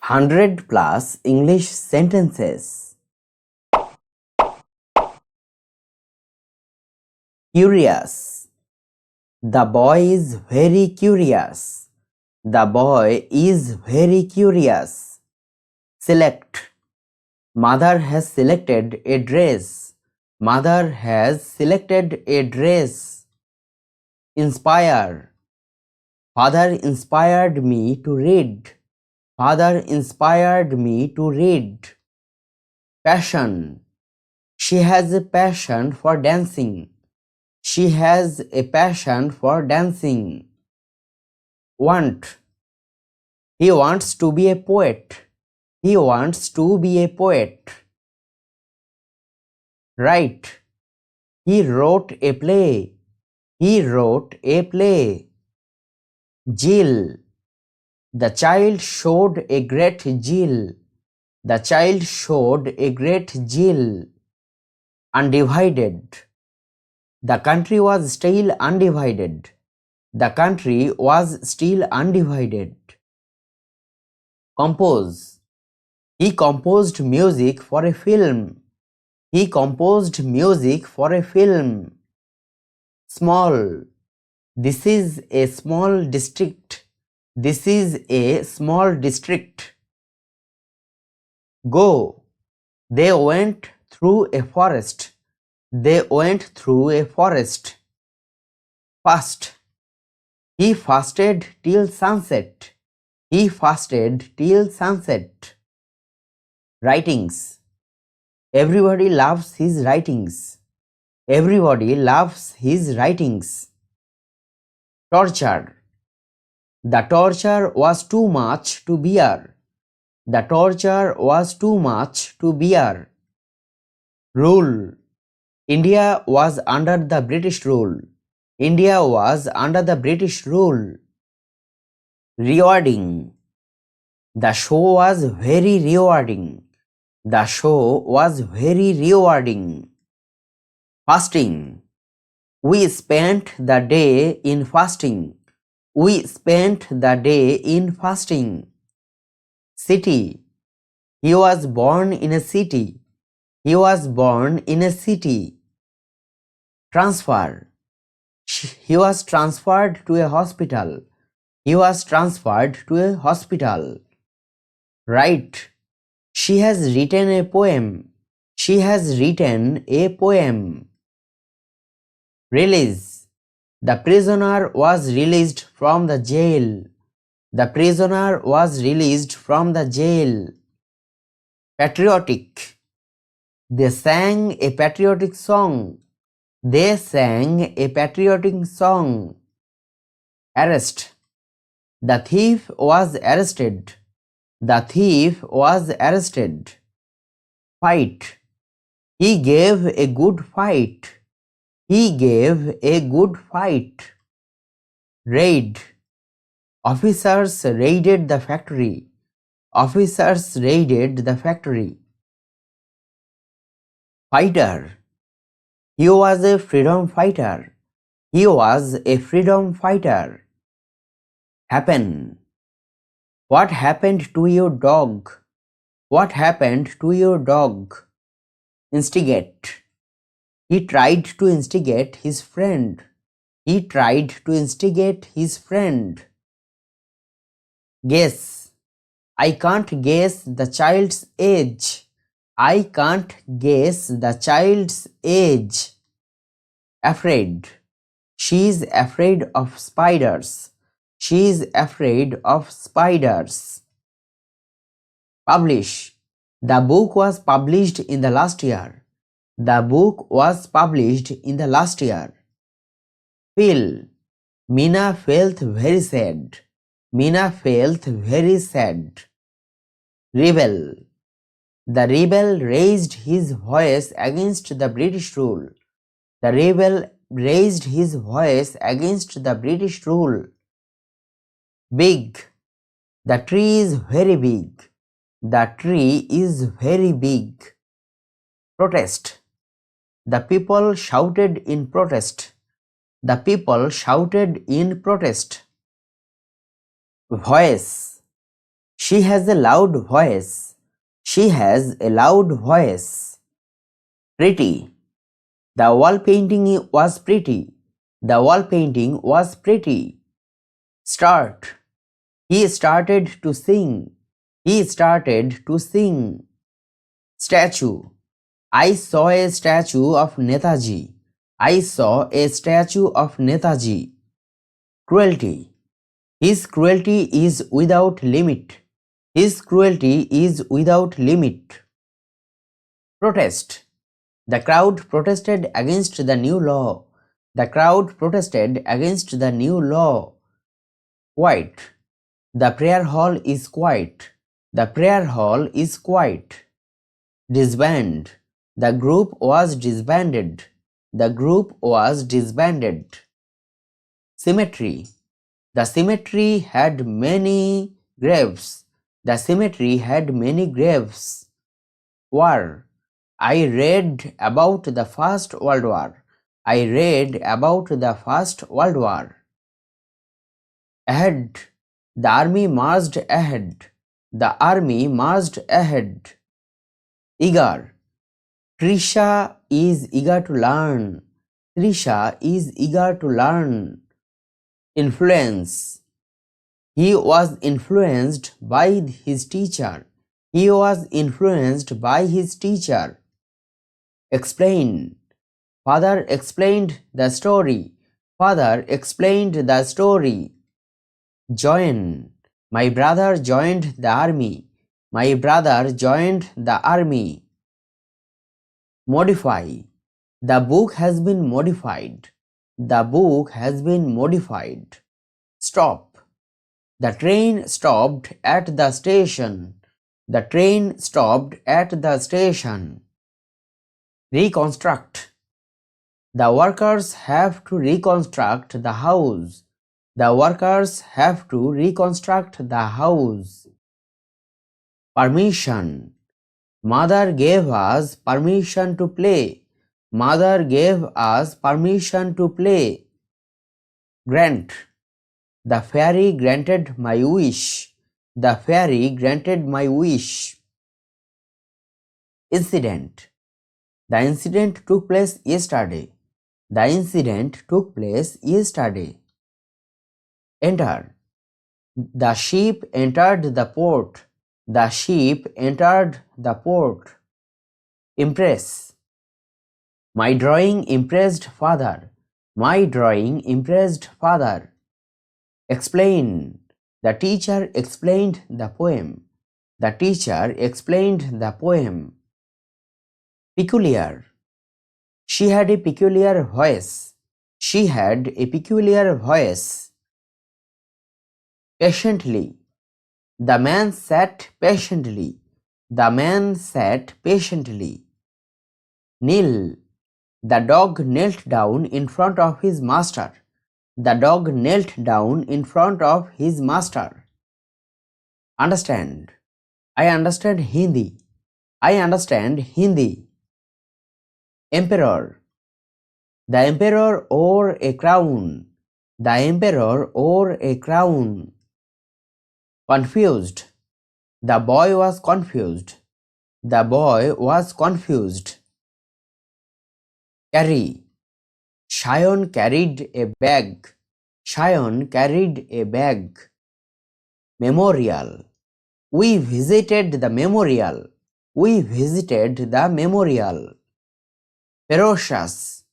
100 plus English sentences. Curious. The boy is very curious. The boy is very curious. Select. Mother has selected a dress. Mother has selected a dress. Inspire. Father inspired me to read. Father inspired me to read. Passion. She has a passion for dancing. She has a passion for dancing. Want. He wants to be a poet. He wants to be a poet. Write. He wrote a play. He wrote a play. Zeal. The child showed a great zeal. The child showed a great zeal. Undivided. The country was still undivided. The country was still undivided. Compose. He composed music for a film. He composed music for a film. Small. This is a small district. This is a small district. Go. They went through a forest. They went through a forest. Fast. He fasted till sunset. He fasted till sunset. Writings. Everybody loves his writings. Everybody loves his writings. Torture. The torture was too much to bear. The torture was too much to bear. Rule. India was under the British rule. India was under the British rule. Rewarding. The show was very rewarding. The show was very rewarding. Fasting. We spent the day in fasting. We spent the day in fasting. City. He was born in a city. He was born in a city. Transfer. He was transferred to a hospital. He was transferred to a hospital. Write. She has written a poem. She has written a poem. Release. The prisoner was released from the jail. The prisoner was released from the jail. Patriotic. They sang a patriotic song. They sang a patriotic song. Arrest. The thief was arrested. The thief was arrested. Fight. He gave a good fight. He gave a good fight. Raid. Officers raided the factory. Officers raided the factory. Fighter. He was a freedom fighter. He was a freedom fighter. Happen. What happened to your dog? What happened to your dog? Instigate. He tried to instigate his friend. He tried to instigate his friend. Guess. I can't guess the child's age. I can't guess the child's age. Afraid. She is afraid of spiders. She is afraid of spiders. Publish. The book was published in the last year. The book was published in the last year. Feel. Meena felt very sad. Meena felt very sad. Rebel. The rebel raised his voice against the British rule. The rebel raised his voice against the British rule. Big. The tree is very big. The tree is very big. Protest. The people shouted in protest. The people shouted in protest. Voice. She has a loud voice. She has a loud voice. Pretty. The wall painting was pretty. The wall painting was pretty. Start. He started to sing. He started to sing. Statue. I saw a statue of Netaji. I saw a statue of Netaji. Cruelty. His cruelty is without limit. His cruelty is without limit. Protest. The crowd protested against the new law. The crowd protested against the new law. Quiet. The prayer hall is quiet. The prayer hall is quiet. Disband. The group was disbanded. The group was disbanded. Cemetery. The cemetery had many graves. The cemetery had many graves. War. I read about the First World War. I read about the First World War. Ahead. The army marched ahead. The army marched ahead. Eager. Trisha is eager to learn. Trisha is eager to learn. Influence. He was influenced by his teacher. He was influenced by his teacher. Explain. Father explained the story. Father explained the story. Join. My brother joined the army. My brother joined the army. Modify. The book has been modified. The book has been modified. Stop. The train stopped at the station. The train stopped at the station. Reconstruct. The workers have to reconstruct the house. The workers have to reconstruct the house. Permission. Mother gave us permission to play. Mother gave us permission to play. Grant. The fairy granted my wish. The fairy granted my wish. Incident. The incident took place yesterday. The incident took place yesterday. Enter. The ship entered the port. The ship entered the port. Impress. My drawing impressed father. My drawing impressed father. Explain. The teacher explained the poem. The teacher explained the poem. Peculiar. She had a peculiar voice. She had a peculiar voice. Patiently. The man sat patiently. The man sat patiently. Kneel. The dog knelt down in front of his master. The dog knelt down in front of his master. Understand. I understand Hindi. I understand Hindi. Emperor. The emperor wore a crown. The emperor wore a crown. Confused. The boy was confused. The boy was confused. Carry. Shayan carried a bag. Shayan carried a bag. Memorial. We visited the memorial. We visited the memorial. Ferocious.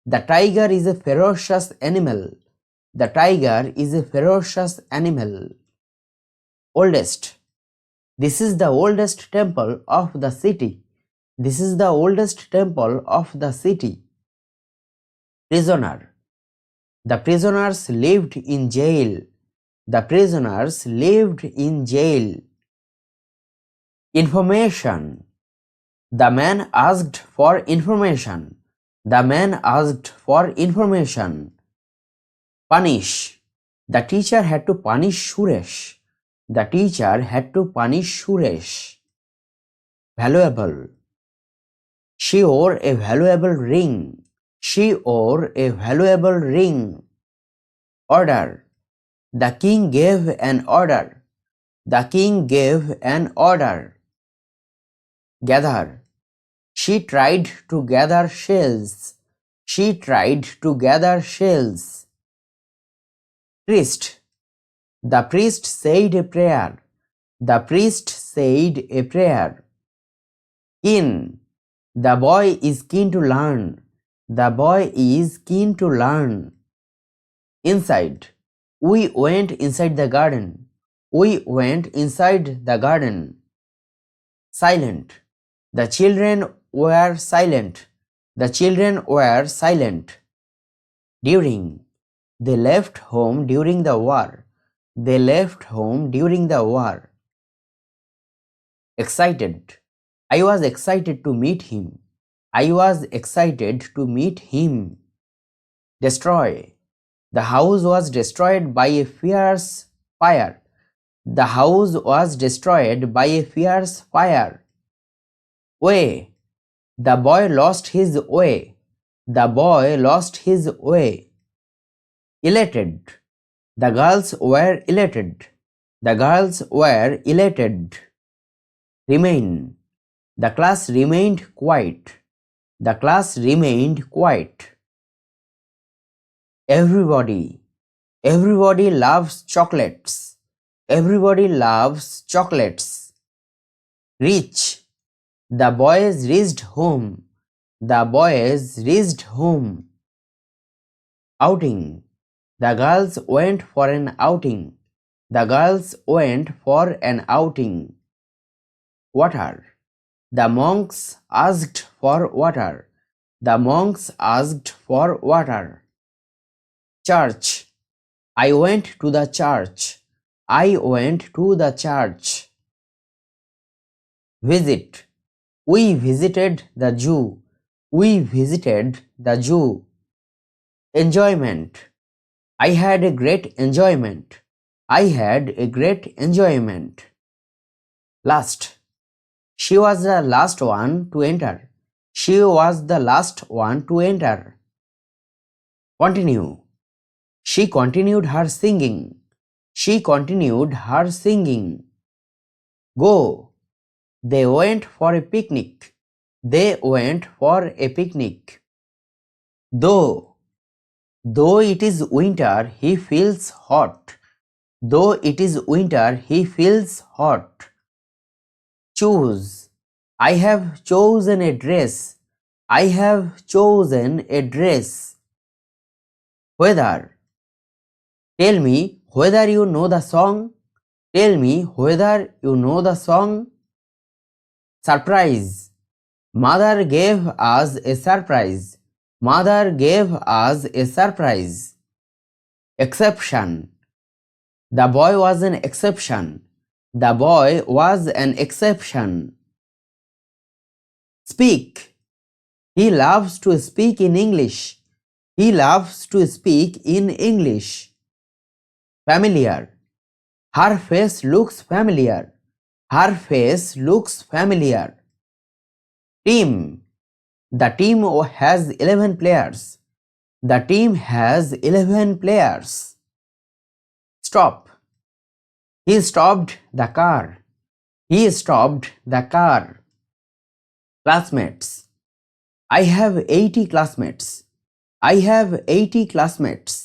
The tiger is a ferocious animal. The tiger is a ferocious animal. Oldest. This is the oldest temple of the city. This is the oldest temple of the city. Prisoner. The prisoners lived in jail. The prisoners lived in jail. Information. The man asked for information. The man asked for information. Punish. The teacher had to punish Suresh. The teacher had to punish Suresh. Valuable. She wore a valuable ring. She wore a valuable ring. Order. The king gave an order. The king gave an order. Gather. She tried to gather shells. She tried to gather shells. Priest. The priest said a prayer. The priest said a prayer. Keen. The boy is keen to learn. The boy is keen to learn. Inside. We went inside the garden. We went inside the garden. Silent. The children were silent. The children were silent. During. They left home during the war. They left home during the war. Excited. I was excited to meet him. I was excited to meet him. Destroy. The house was destroyed by a fierce fire. The house was destroyed by a fierce fire. Way. The boy lost his way. The boy lost his way. Elated. The girls were elated. The girls were elated. Remain. The class remained quiet. The class remained quiet. Everybody. Everybody loves chocolates. Everybody loves chocolates. Reach. The boys reached home. The boys reached home. Outing. The girls went for an outing. The girls went for an outing. Water. The monks asked for water. The monks asked for water. Church. I went to the church. I went to the church. Visit. We visited the zoo. We visited the zoo. Enjoyment. I had a great enjoyment. I had a great enjoyment. Last. She was the last one to enter. She was the last one to enter. Continue. She continued her singing. She continued her singing. Go. They went for a picnic. They went for a picnic. Though. Though it is winter, he feels hot. Though it is winter, he feels hot. Choose. I have chosen a dress. I have chosen a dress. Whether. Tell me whether you know the song. Tell me whether you know the song. Surprise. Mother gave us a surprise. Mother gave us a surprise. Exception. The boy was an exception. The boy was an exception. Speak. He loves to speak in English. He loves to speak in English. Familiar. Her face looks familiar. Her face looks familiar. Team. The team has 11 players. The team has 11 players. Stop. He stopped the car. He stopped the car. Classmates. I have 80 classmates. I have 80 classmates.